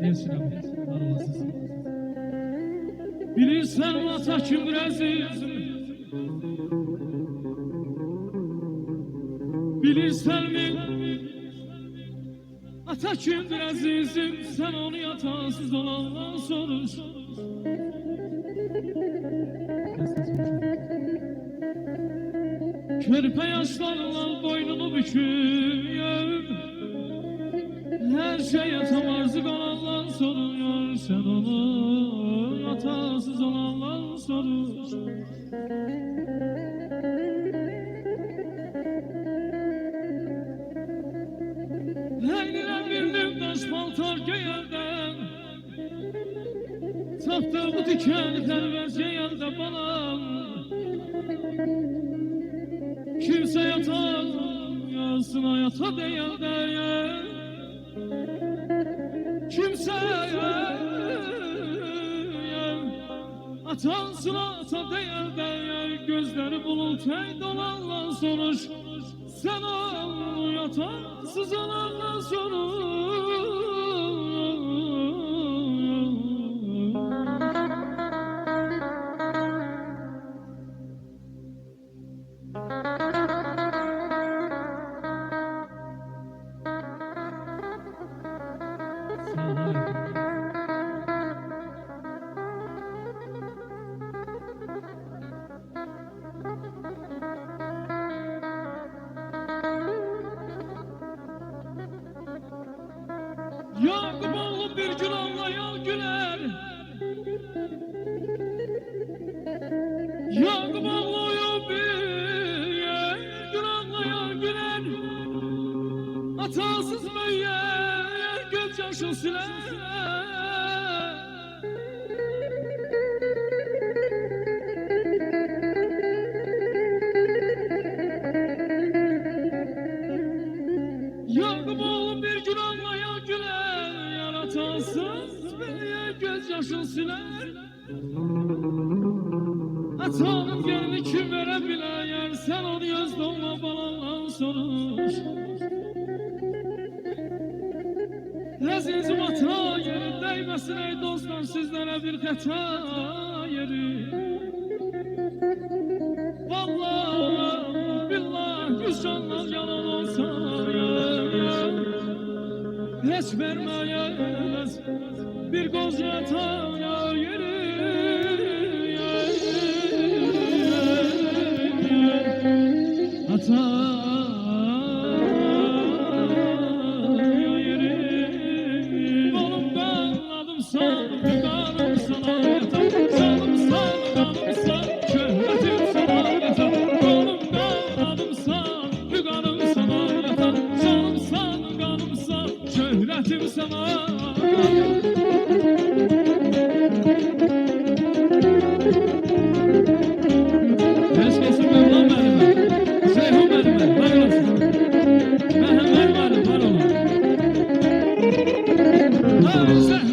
Elçinəm, var olasınız. Bilirsən ata kimdir əzizim, bilirsenmi ata kimdir əzizim, sen onu yatasız olandan soruş. Körpe yaşlarla boynunu büküyor, her şeye tamarızı olandan soruyor. Sen onu yatasız olandan soruş. Eline bir taş paltar geyelden, taptığı diken tervez geyelde balam. Kimse yatar, yazsına yata değil değil. Kimse atansına ata değil değil. Gözleri bulut ey dolanla soruş. Sen onu yatansız olanla soruş. Yakup oğlum bir gün ağlayan güler, Yakup oğlum bir gün ağlayan güler. Atasız müyyer göz yaşı siler. Yakup oğlum bir gün ağlayan güler, yaratasız müyyer göz yaşı siler. Atanın yerini kim verebilir, sen onu göz dolma balanla soruş. Azizim ata yeri değmesin ey dostlar, sizlere bir hata yeri. Vallahi billah yüz canlar yalan olsa ya, hiç vermeyemez bir göz yata yeri. Ata sana Eşkesin Mevlam benim, Şeyhum benim, var olasın. Mehmet var olasın.